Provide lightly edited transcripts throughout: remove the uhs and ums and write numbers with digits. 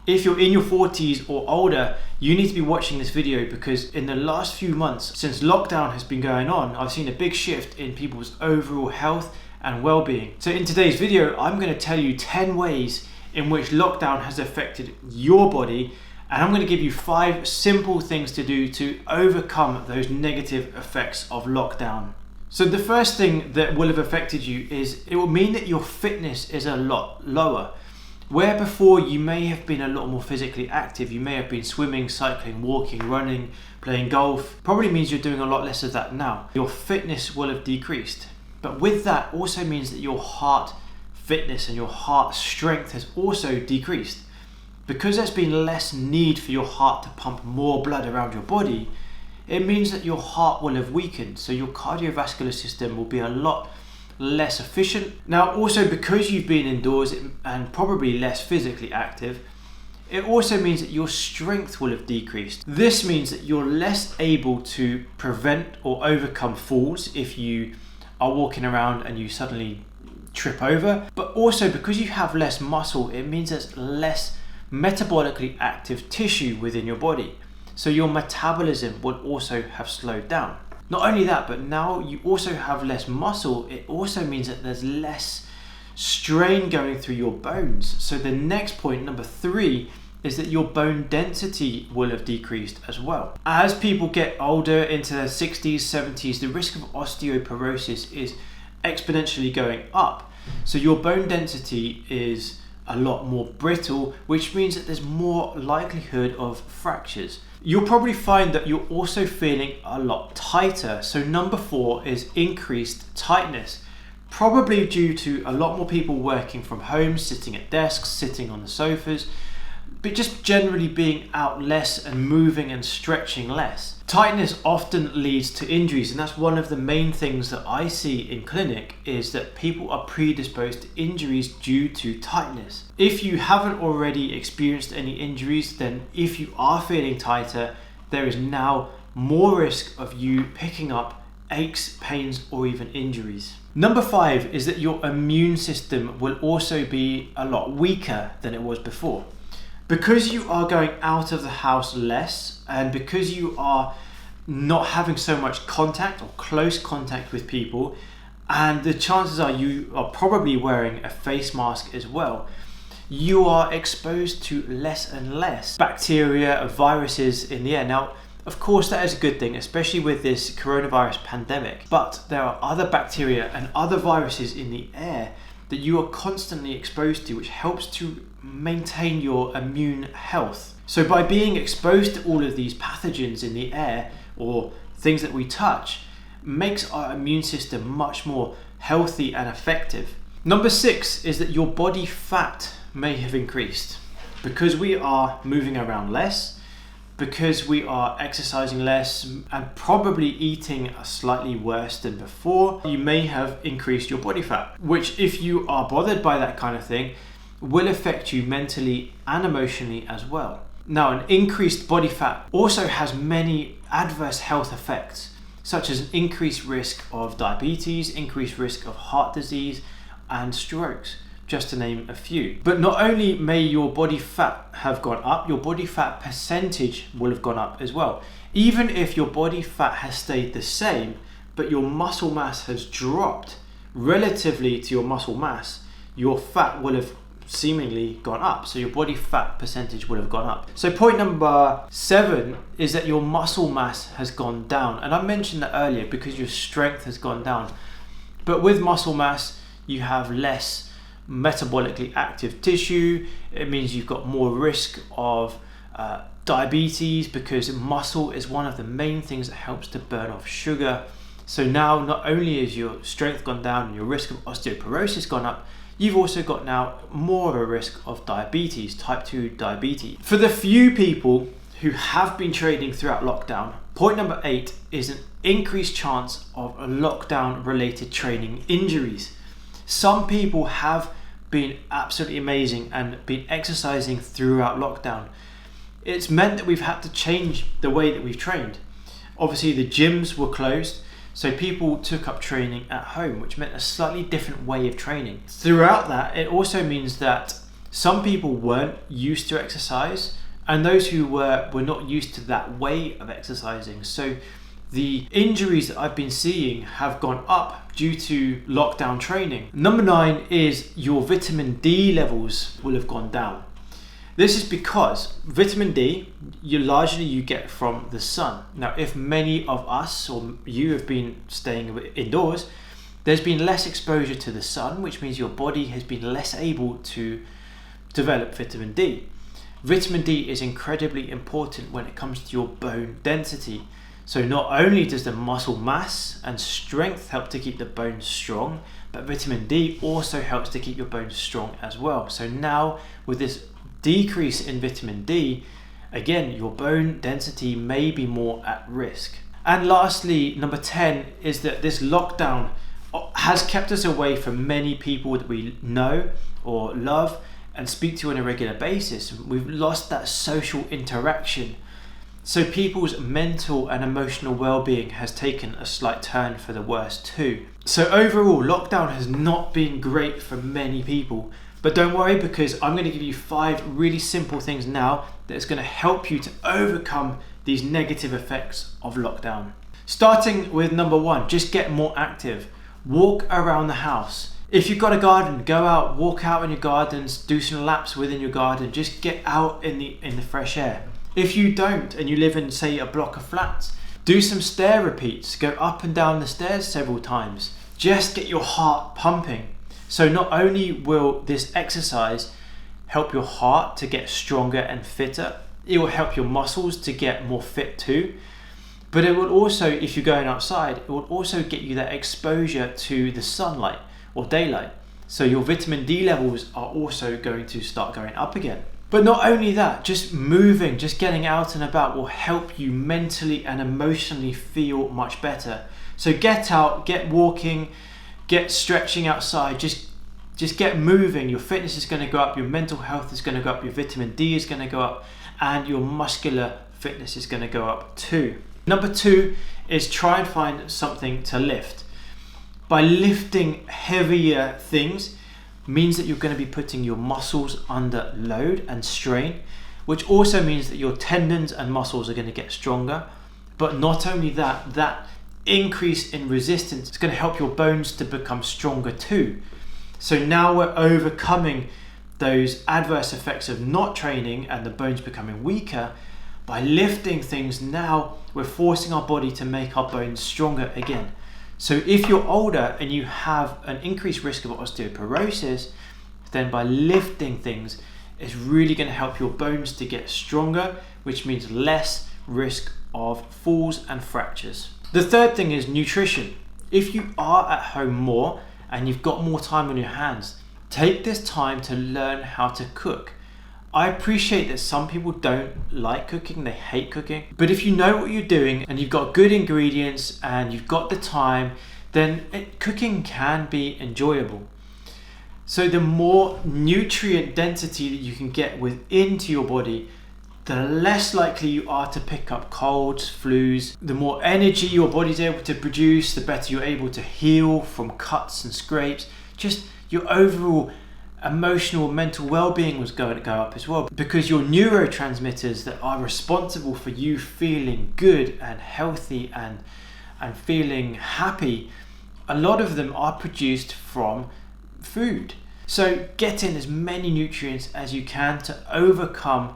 If you're in your 40s or older, you need to be watching this video, because in the last few months since lockdown has been going on, I've seen a big shift in people's overall health and well-being. So in today's video, I'm going to tell you 10 ways in which lockdown has affected your body, and I'm going to give you 5 simple things to do to overcome those negative effects of lockdown. So the first thing that will have affected you is it will mean that your fitness is a lot lower. Where before you may have been a lot more physically active, you may have been swimming, cycling, walking, running, playing golf, probably means you're doing a lot less of that now. Your fitness will have decreased. But with that also means that your heart fitness and your heart strength has also decreased. Because there's been less need for your heart to pump more blood around your body, it means that your heart will have weakened, so your cardiovascular system will be a lot less efficient. Now also, because you've been indoors and probably less physically active, it also means that your strength will have decreased. This means that you're less able to prevent or overcome falls if you are walking around and you suddenly trip over. But also, because you have less muscle, it means there's less metabolically active tissue within your body. So your metabolism will also have slowed down. Not only that, but now you also have less muscle. It also means that there's less strain going through your bones. So the next point, number 3, is that your bone density will have decreased as well. As people get older, into their 60s, 70s, the risk of osteoporosis is exponentially going up. So your bone density is a lot more brittle, which means that there's more likelihood of fractures. You'll probably find that you're also feeling a lot tighter. So number 4 is increased tightness, probably due to a lot more people working from home, sitting at desks, sitting on the sofas, but just generally being out less and moving and stretching less. Tightness often leads to injuries, and that's one of the main things that I see in clinic, is that people are predisposed to injuries due to tightness. If you haven't already experienced any injuries, then if you are feeling tighter, there is now more risk of you picking up aches, pains, or even injuries. Number 5 is that your immune system will also be a lot weaker than it was before. Because you are going out of the house less, and because you are not having so much contact or close contact with people, and the chances are you are probably wearing a face mask as well, you are exposed to less and less bacteria, viruses in the air. Now, of course, that is a good thing, especially with this coronavirus pandemic, but there are other bacteria and other viruses in the air that you are constantly exposed to, which helps to maintain your immune health. So by being exposed to all of these pathogens in the air or things that we touch, makes our immune system much more healthy and effective. Number 6 is that your body fat may have increased. Because we are moving around less, because we are exercising less, and probably eating slightly worse than before, you may have increased your body fat, which, if you are bothered by that kind of thing, will affect you mentally and emotionally as well. Now, an increased body fat also has many adverse health effects, such as an increased risk of diabetes, increased risk of heart disease, and strokes, just to name a few. But not only may your body fat have gone up, your body fat percentage will have gone up as well. Even if your body fat has stayed the same, but your muscle mass has dropped relatively to your muscle mass, your fat will have seemingly gone up. So your body fat percentage will have gone up. So point number 7 is that your muscle mass has gone down. And I mentioned that earlier because your strength has gone down. But with muscle mass, you have less metabolically active tissue. It means you've got more risk of diabetes, because muscle is one of the main things that helps to burn off sugar. So now not only is your strength gone down and your risk of osteoporosis gone up, you've also got now more of a risk of diabetes, type 2 diabetes. For the few people who have been training throughout lockdown, point number 8 is an increased chance of lockdown related training injuries. Some people have been absolutely amazing and been exercising throughout lockdown. It's meant that we've had to change the way that we've trained. Obviously the gyms were closed, so people took up training at home, which meant a slightly different way of training. Throughout that, it also means that some people weren't used to exercise, and those who were not used to that way of exercising. So the injuries that I've been seeing have gone up due to lockdown training. Number 9 is your vitamin D levels will have gone down. This is because vitamin D, you get from the sun. Now, if many of us or you have been staying indoors, there's been less exposure to the sun, which means your body has been less able to develop vitamin D. Vitamin D is incredibly important when it comes to your bone density. So not only does the muscle mass and strength help to keep the bones strong, but vitamin D also helps to keep your bones strong as well. So now with this decrease in vitamin D, again, your bone density may be more at risk. And lastly, number 10 is that this lockdown has kept us away from many people that we know or love and speak to on a regular basis. We've lost that social interaction. So people's mental and emotional well-being has taken a slight turn for the worse too. So overall, lockdown has not been great for many people. But don't worry, because I'm going to give you 5 really simple things now that's going to help you to overcome these negative effects of lockdown. Starting with number 1, just get more active. Walk around the house. If you've got a garden, go out, walk out in your gardens, do some laps within your garden, just get out in the fresh air. If you don't and you live in, say, a block of flats, do some stair repeats, go up and down the stairs several times. Just get your heart pumping. So not only will this exercise help your heart to get stronger and fitter, it will help your muscles to get more fit too. But it will also, if you're going outside, it will also get you that exposure to the sunlight or daylight. So your vitamin D levels are also going to start going up again. But not only that, just moving, just getting out and about will help you mentally and emotionally feel much better. So get out, get walking, get stretching outside, just get moving. Your fitness is going to go up, your mental health is going to go up, your vitamin D is going to go up, and your muscular fitness is going to go up too. Number 2 is try and find something to lift. By lifting heavier things means that you're going to be putting your muscles under load and strain, which also means that your tendons and muscles are going to get stronger. But not only that, that increase in resistance is going to help your bones to become stronger too. So now we're overcoming those adverse effects of not training and the bones becoming weaker. By lifting things now, we're forcing our body to make our bones stronger again. So if you're older and you have an increased risk of osteoporosis, then by lifting things, it's really going to help your bones to get stronger, which means less risk of falls and fractures. The third thing is nutrition. If you are at home more and you've got more time on your hands, take this time to learn how to cook. I appreciate that some people don't like cooking, they hate cooking. But if you know what you're doing and you've got good ingredients and you've got the time, then cooking can be enjoyable. So the more nutrient density that you can get into your body, the less likely you are to pick up colds, flus. The more energy your body's able to produce, the better you're able to heal from cuts and scrapes. Just your overall emotional, mental well-being was going to go up as well, because your neurotransmitters that are responsible for you feeling good and healthy and feeling happy, a lot of them are produced from food. So get in as many nutrients as you can to overcome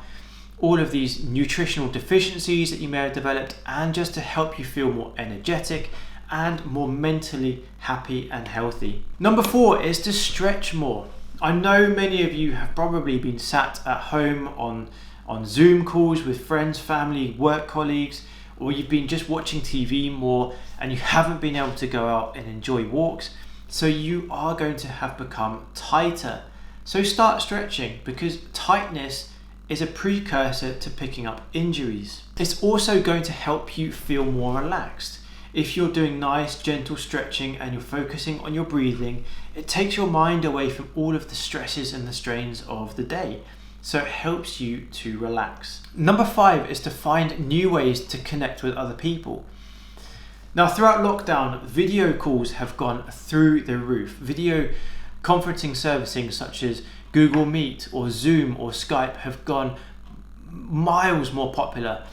all of these nutritional deficiencies that you may have developed, and just to help you feel more energetic and more mentally happy and healthy. Number 4 is to stretch more. I know many of you have probably been sat at home on Zoom calls with friends, family, work colleagues, or you've been just watching TV more and you haven't been able to go out and enjoy walks. So you are going to have become tighter. So start stretching, because tightness is a precursor to picking up injuries. It's also going to help you feel more relaxed. If you're doing nice, gentle stretching and you're focusing on your breathing, it takes your mind away from all of the stresses and the strains of the day. So it helps you to relax. Number 5 is to find new ways to connect with other people. Now, throughout lockdown, video calls have gone through the roof. Video conferencing servicing such as Google Meet or Zoom or Skype have gone miles more popular.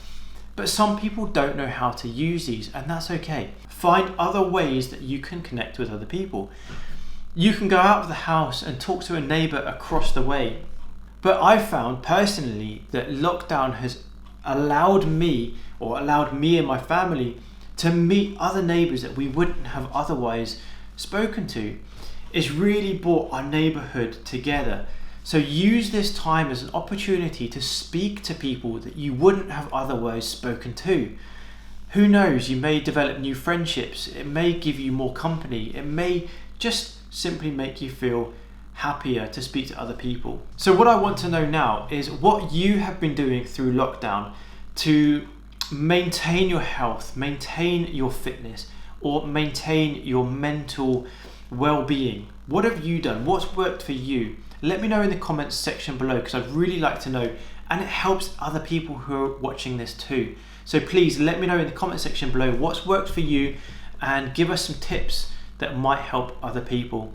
But some people don't know how to use these, and that's okay. Find other ways that you can connect with other people. You can go out of the house and talk to a neighbour across the way. But I found personally that lockdown has allowed me and my family to meet other neighbours that we wouldn't have otherwise spoken to. It's really brought our neighbourhood together. So use this time as an opportunity to speak to people that you wouldn't have otherwise spoken to. Who knows, you may develop new friendships. It may give you more company. It may just simply make you feel happier to speak to other people. So what I want to know now is what you have been doing through lockdown to maintain your health, maintain your fitness, or maintain your mental well-being. What have you done? What's worked for you? Let me know in the comments section below, because I'd really like to know, and it helps other people who are watching this too. So please let me know in the comment section below what's worked for you, and give us some tips that might help other people.